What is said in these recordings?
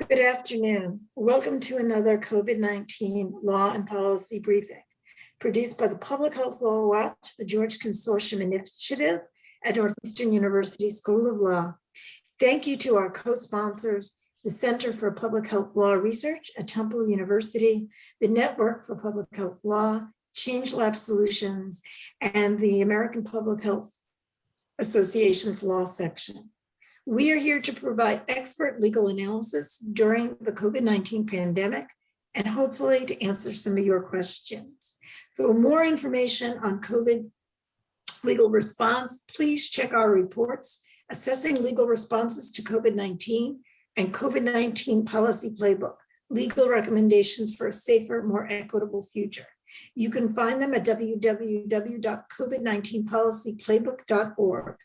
Good afternoon. Welcome to another COVID-19 law and policy briefing produced by the Public Health Law Watch, a George Consortium initiative at Northeastern University School of Law. Thank you to our co-sponsors, the Center for Public Health Law Research at Temple University, the Network for Public Health Law, ChangeLab Solutions, and the American Public Health Association's Law Section. We are here to provide expert legal analysis during the COVID-19 pandemic and hopefully to answer some of your questions. For more information on COVID legal response, please check our reports, Assessing Legal Responses to COVID-19 and COVID-19 Policy Playbook, Legal Recommendations for a Safer, More Equitable Future. You can find them at www.covid19policyplaybook.org.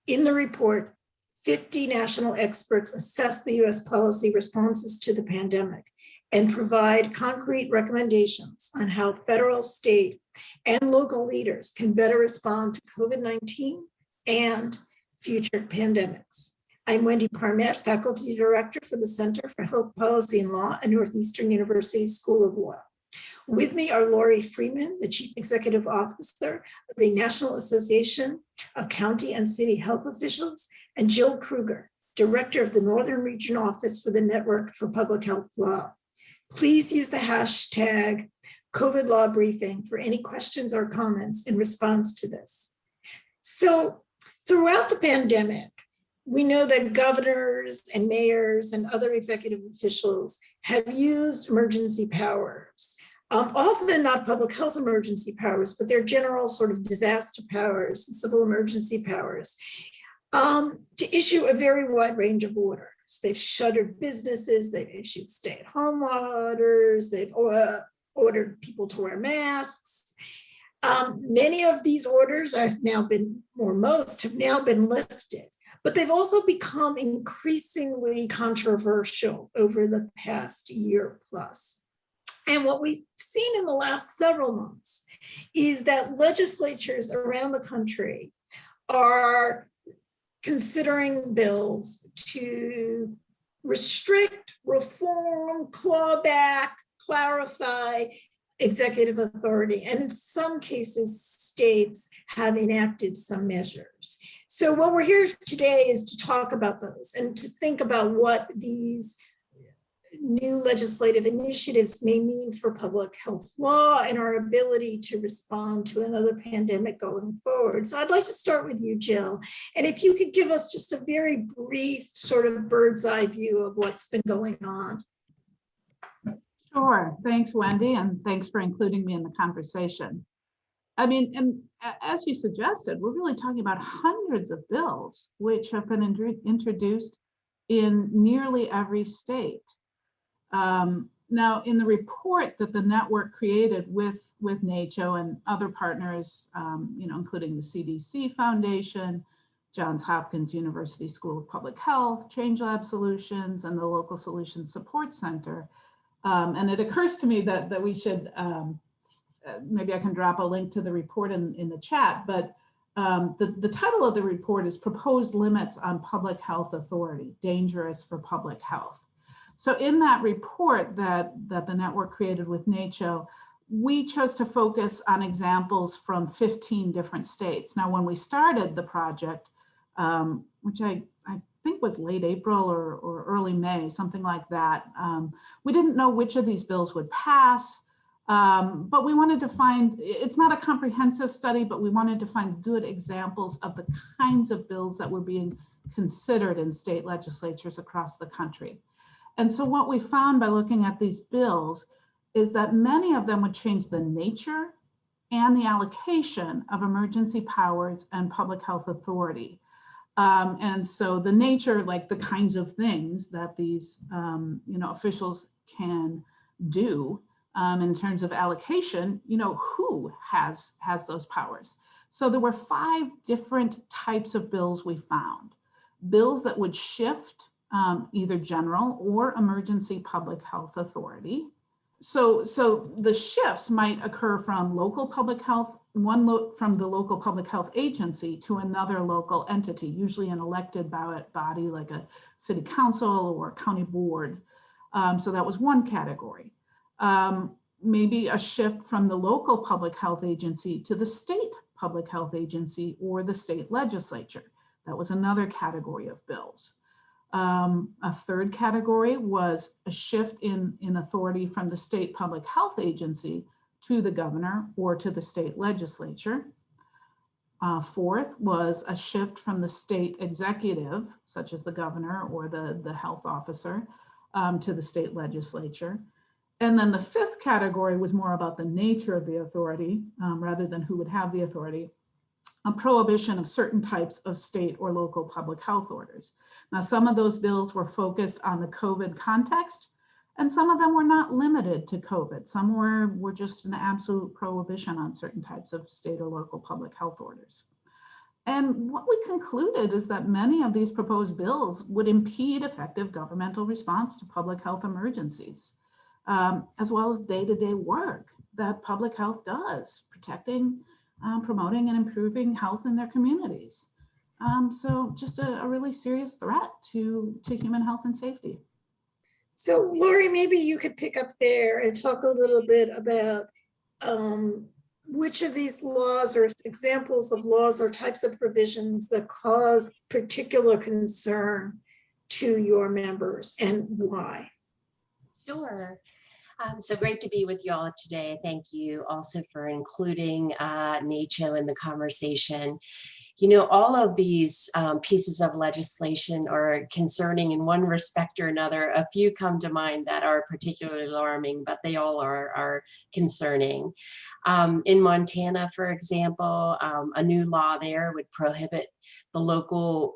In the report, 50 national experts assess the U.S. policy responses to the pandemic and provide concrete recommendations on how federal, state, and local leaders can better respond to COVID-19 and future pandemics. I'm Wendy Parmet, Faculty Director for the Center for Health Policy and Law at Northeastern University School of Law. With me are Lori Freeman, the Chief Executive Officer of the National Association of County and City Health Officials, and Jill Kreuger, Director of the Northern Region Office for the Network for Public Health Law. Please use the hashtag COVID Law Briefing for any questions or comments in response to this. So throughout the pandemic, we know that governors and mayors and other executive officials have used emergency powers. Often not public health emergency powers, but their general sort of disaster powers and civil emergency powers to issue a very wide range of orders. They've shuttered businesses, they've issued stay-at-home orders, they've ordered people to wear masks. Many of these orders have now been, or most have now been lifted, but they've also become increasingly controversial over the past year plus. And what we've seen in the last several months is that legislatures around the country are considering bills to restrict, reform, claw back, clarify executive authority. And in some cases, states have enacted some measures. So what we're here today is to talk about those and to think about what these new legislative initiatives may mean for public health law and our ability to respond to another pandemic going forward. So I'd like to start with you, Jill. And if you could give us just a very brief sort of bird's eye view of what's been going on. Sure. Thanks, Wendy, and thanks for including me in the conversation. I mean, and as you suggested, we're really talking about hundreds of bills which have been introduced in nearly every state. Now, in the report that the network created with NACCHO and other partners, including the CDC Foundation, Johns Hopkins University School of Public Health, ChangeLab Solutions, and the Local Solutions Support Center. And it occurs to me that we should, maybe I can drop a link to the report in the chat, but the title of the report is Proposed Limits on Public Health Authority, Dangerous for Public Health. So in that report that the network created with NACCHO, we chose to focus on examples from 15 different states. Now, when we started the project, which I think was late April or early May, something like that, we didn't know which of these bills would pass, but we wanted to find, it's not a comprehensive study, but we wanted to find good examples of the kinds of bills that were being considered in state legislatures across the country. And so what we found by looking at these bills is that many of them would change the nature and the allocation of emergency powers and public health authority. And so the nature, like the kinds of things that these officials can do in terms of allocation, who has those powers. So there were 5 different types of bills we found. Bills that would shift either general or emergency public health authority. So the shifts might occur from local public health, from the local public health agency to another local entity, usually an elected body like a city council or a county board. So that was one category. Maybe a shift from the local public health agency to the state public health agency or the state legislature. That was another category of bills. A third category was a shift in authority from the state public health agency to the governor or to the state legislature. Fourth was a shift from the state executive, such as the governor or the health officer, to the state legislature. And then the fifth category was more about the nature of the authority rather than who would have the authority, a prohibition of certain types of state or local public health orders. Now, some of those bills were focused on the COVID context, and some of them were not limited to COVID. Some were just an absolute prohibition on certain types of state or local public health orders. And what we concluded is that many of these proposed bills would impede effective governmental response to public health emergencies, as well as day-to-day work that public health does, protecting, promoting, and improving health in their communities. So just a really serious threat to human health and safety. So Lori, maybe you could pick up there and talk a little bit about which of these laws or examples of laws or types of provisions that cause particular concern to your members and why. Sure. So great to be with you all today. Thank you also for including NACCHO in the conversation. You know, all of these pieces of legislation are concerning in one respect or another. A few come to mind that are particularly alarming, but they all are concerning. In Montana, for example, a new law there would prohibit the local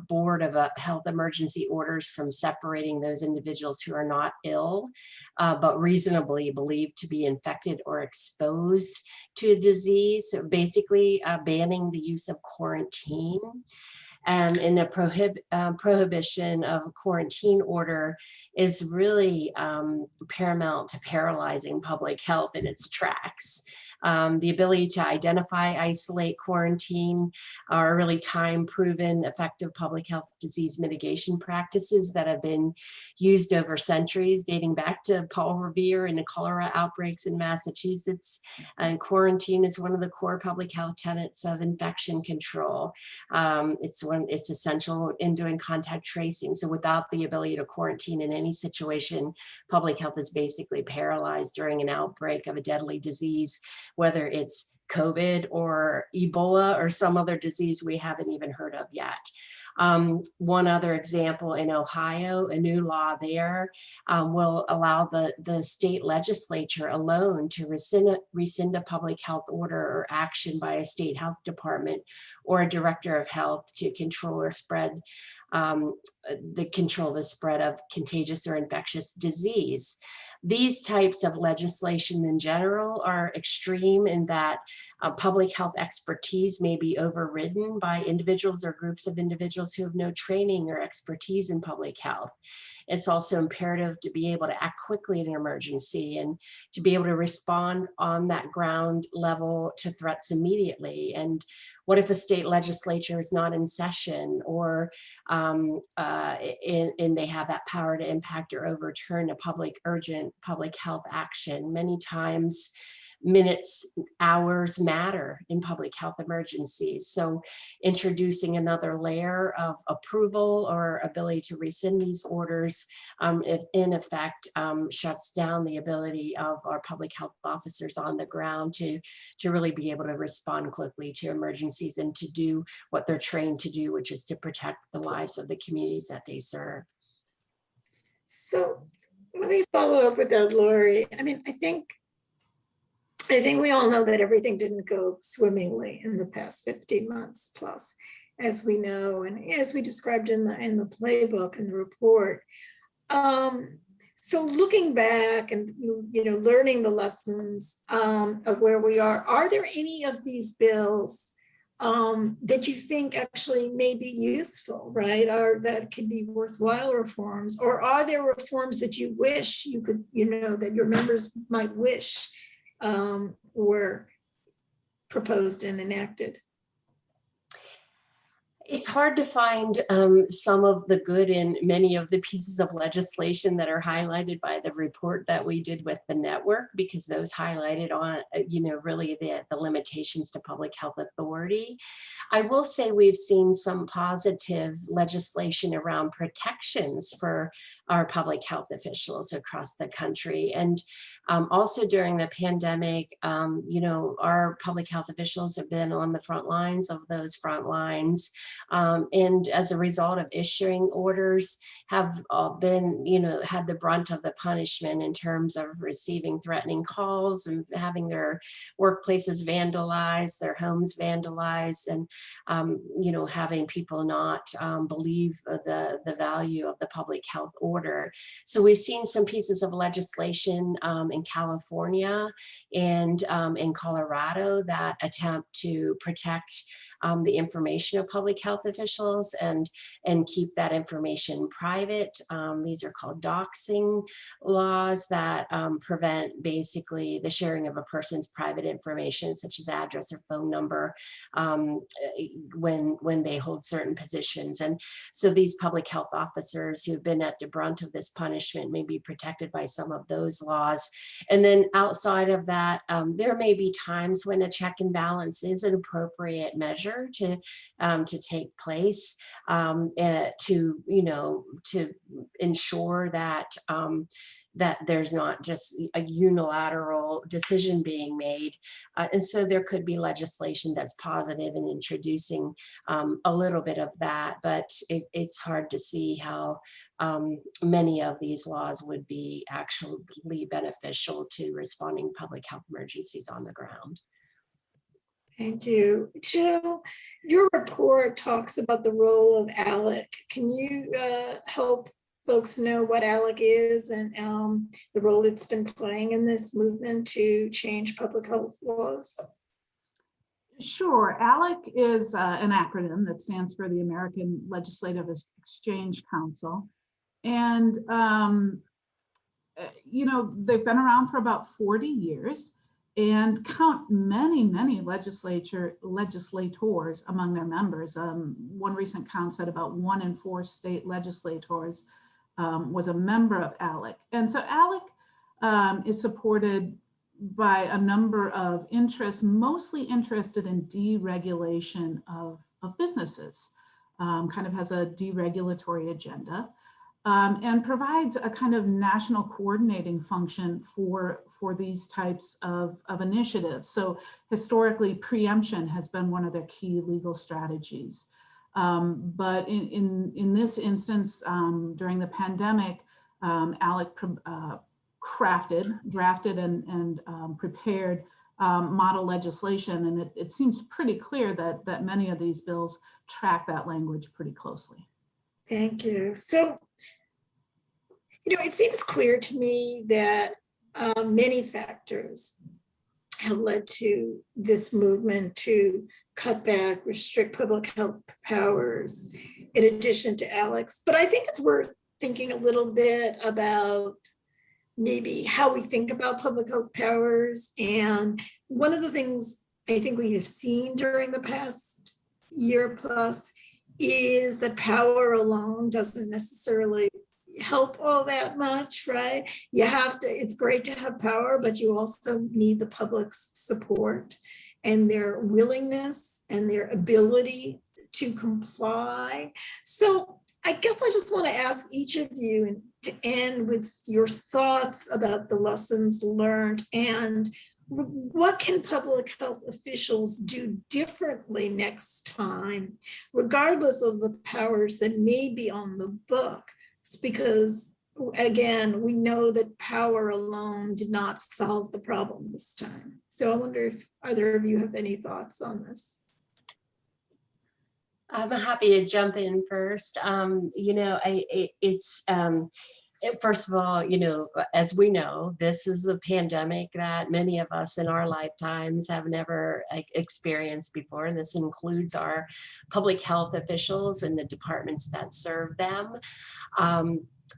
board of health emergency orders from separating those individuals who are not ill, but reasonably believed to be infected or exposed to a disease. So basically banning the use of quarantine. And a prohibition of a quarantine order is really paramount to paralyzing public health in its tracks. The ability to identify, isolate, quarantine are really time-proven effective public health disease mitigation practices that have been used over centuries, dating back to Paul Revere and the cholera outbreaks in Massachusetts. And quarantine is one of the core public health tenets of infection control. It's essential in doing contact tracing. So without the ability to quarantine in any situation, public health is basically paralyzed during an outbreak of a deadly disease, whether it's COVID or Ebola or some other disease we haven't even heard of yet. One other example in Ohio, a new law there will allow the state legislature alone to rescind a public health order or action by a state health department or a director of health to control or spread the spread of contagious or infectious disease. These types of legislation in general are extreme in that public health expertise may be overridden by individuals or groups of individuals who have no training or expertise in public health. It's also imperative to be able to act quickly in an emergency and to be able to respond on that ground level to threats immediately. And what if a state legislature is not in session or and they have that power to impact or overturn a urgent public health action? Many times, minutes, hours matter in public health emergencies. So introducing another layer of approval or ability to rescind these orders, if in effect, shuts down the ability of our public health officers on the ground to really be able to respond quickly to emergencies and to do what they're trained to do, which is to protect the lives of the communities that they serve. So let me follow up with that, Lori. I mean, I think we all know that everything didn't go swimmingly in the past 15 months plus, as we know, and as we described in the playbook and the report. So looking back and learning the lessons of where we are there any of these bills that you think actually may be useful, right? Or that could be worthwhile reforms, or are there reforms that you wish you could, that your members might wish were proposed and enacted? It's hard to find some of the good in many of the pieces of legislation that are highlighted by the report that we did with the network, because those highlighted on, really the limitations to public health authority. I will say we've seen some positive legislation around protections for our public health officials across the country. And also during the pandemic, our public health officials have been on the front lines of those front lines. And as a result of issuing orders, have been, had the brunt of the punishment in terms of receiving threatening calls and having their workplaces vandalized, their homes vandalized, and having people not believe the value of the public health order. So we've seen some pieces of legislation in California and in Colorado that attempt to protect the information of public health officials and keep that information private. These are called doxing laws that prevent basically the sharing of a person's private information, such as address or phone number, when they hold certain positions. And so these public health officers who've been at the brunt of this punishment may be protected by some of those laws. And then outside of that, there may be times when a check and balance is an appropriate measure to take place to ensure that that there's not just a unilateral decision being made. And so there could be legislation that's positive in introducing a little bit of that, but it's hard to see how many of these laws would be actually beneficial to responding public health emergencies on the ground. Thank you. Jill, your report talks about the role of ALEC. Can you help folks know what ALEC is and the role it's been playing in this movement to change public health laws? Sure. ALEC is an acronym that stands for the American Legislative Exchange Council. And, they've been around for about 40 years and count many legislators among their members. One recent count said about 1 in 4 state legislators was a member of ALEC. And so ALEC is supported by a number of interests, mostly interested in deregulation of businesses, kind of has a deregulatory agenda, and provides a kind of national coordinating function for these types of initiatives. So historically, preemption has been one of their key legal strategies. But in this instance, during the pandemic, ALEC drafted and prepared model legislation, and it seems pretty clear that many of these bills track that language pretty closely. Thank you. So, it seems clear to me that many factors have led to this movement to cut back, restrict public health powers, in addition to ALEC's. But I think it's worth thinking a little bit about maybe how we think about public health powers. And one of the things I think we have seen during the past year plus is that power alone doesn't necessarily help all that much, right? It's great to have power, but you also need the public's support and their willingness and their ability to comply. So I guess I just want to ask each of you, and to end with your thoughts about the lessons learned and what can public health officials do differently next time, regardless of the powers that may be on the book? Because again, we know that power alone did not solve the problem this time. So I wonder if either of you have any thoughts on this. I'm happy to jump in first. First of all, as we know, this is a pandemic that many of us in our lifetimes have never experienced before. This includes our public health officials and the departments that serve them.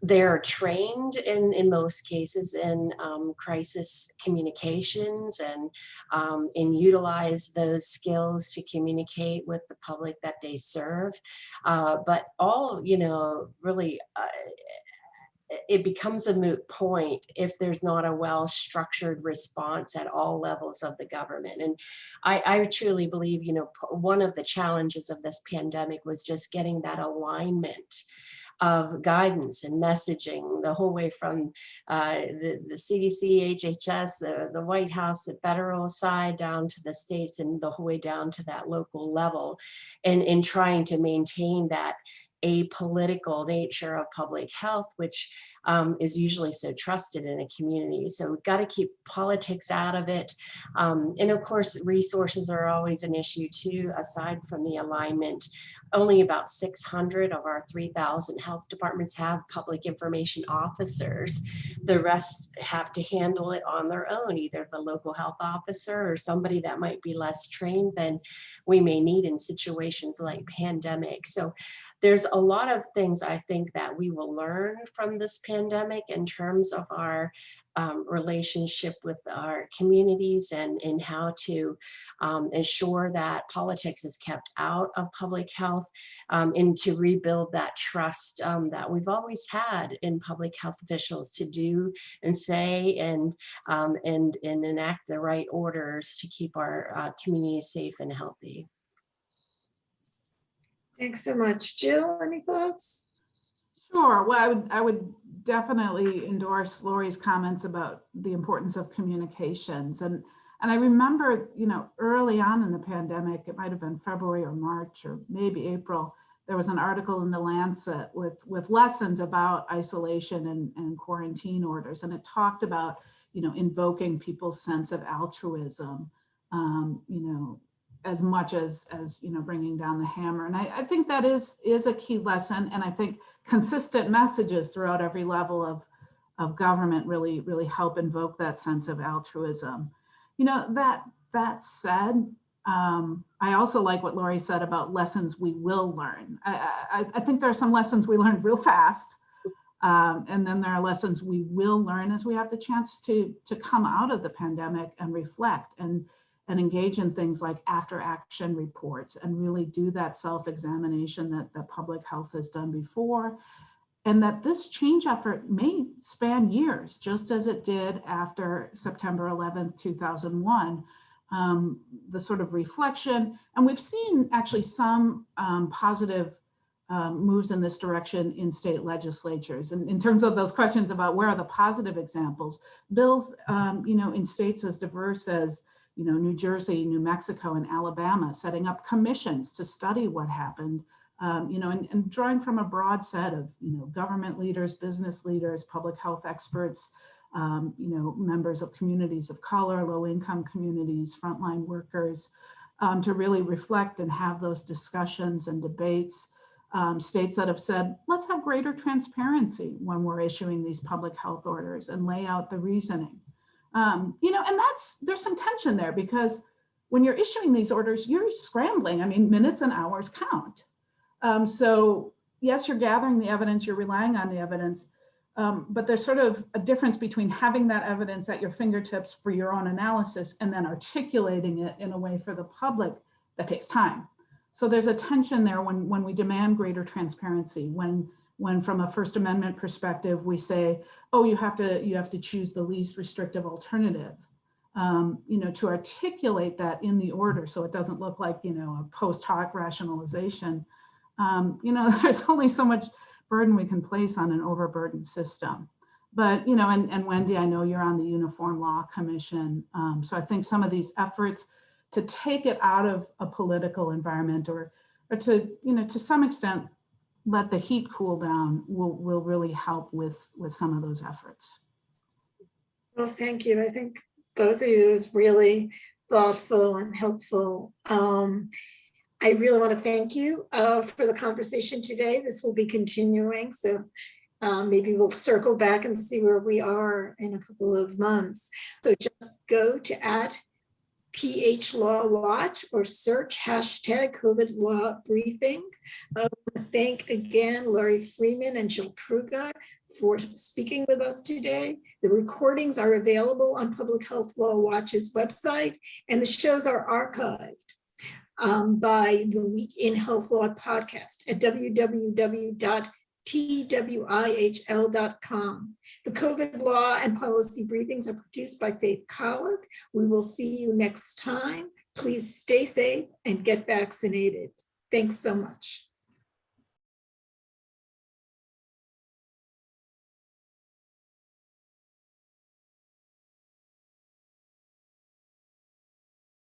They're trained in most cases in crisis communications and utilize those skills to communicate with the public that they serve. But all, really, it becomes a moot point if there's not a well-structured response at all levels of the government. And I truly believe, one of the challenges of this pandemic was just getting that alignment of guidance and messaging the whole way from the CDC, HHS, the White House, the federal side down to the states and the whole way down to that local level, and in trying to maintain that apolitical nature of public health, which is usually so trusted in a community. So we've got to keep politics out of it. And of course, resources are always an issue too, aside from the alignment. Only about 600 of our 3,000 health departments have public information officers. The rest have to handle it on their own, either the local health officer or somebody that might be less trained than we may need in situations like pandemic. So there's a lot of things I think that we will learn from this pandemic in terms of our relationship with our communities and how to ensure that politics is kept out of public health, and to rebuild that trust that we've always had in public health officials to do and say and enact the right orders to keep our communities safe and healthy. Thanks so much. Jill, any thoughts? Sure. Well, I would definitely endorse Lori's comments about the importance of communications. And I remember, early on in the pandemic, it might have been February or March or maybe April, there was an article in the Lancet with lessons about isolation and quarantine orders. And it talked about, invoking people's sense of altruism, as much as bringing down the hammer. And I think that is a key lesson. And I think consistent messages throughout every level of government really help invoke that sense of altruism. That said, I also like what Lori said about lessons we will learn. I think there are some lessons we learned real fast. And then there are lessons we will learn as we have the chance to come out of the pandemic and reflect and engage in things like after action reports and really do that self-examination that public health has done before. And that this change effort may span years, just as it did after September 11th, 2001, the sort of reflection. And we've seen actually some positive moves in this direction in state legislatures. And in terms of those questions about where are the positive examples, bills, in states as diverse as New Jersey, New Mexico, and Alabama, setting up commissions to study what happened, and drawing from a broad set of, government leaders, business leaders, public health experts, members of communities of color, low-income communities, frontline workers, to really reflect and have those discussions and debates. States that have said, let's have greater transparency when we're issuing these public health orders and lay out the reasoning. And there's some tension there because when you're issuing these orders, you're scrambling. I mean, minutes and hours count. So yes, you're gathering the evidence, you're relying on the evidence, but there's sort of a difference between having that evidence at your fingertips for your own analysis and then articulating it in a way for the public that takes time. So there's a tension there when we demand greater transparency, when from a First Amendment perspective, we say, oh, you have to choose the least restrictive alternative, to articulate that in the order so it doesn't look like, a post hoc rationalization. There's only so much burden we can place on an overburdened system. But, and Wendy, I know you're on the Uniform Law Commission. So I think some of these efforts to take it out of a political environment or to, to some extent, let the heat cool down will really help with some of those efforts. Well, thank you. I think both of you is really thoughtful and helpful. I really want to thank you for the conversation today. This will be continuing, so Maybe we'll circle back and see where we are in a couple of months. So just go to @PH Law Watch or search #COVID Law Briefing. Thank again Lori Freeman and Jill Kreuger for speaking with us today. The recordings are available on Public Health Law Watch's website, and the shows are archived by the Week in Health Law podcast at www.twihl.com. The COVID law and policy briefings are produced by Faith Colick. We will see you next time. Please stay safe and get vaccinated. Thanks so much.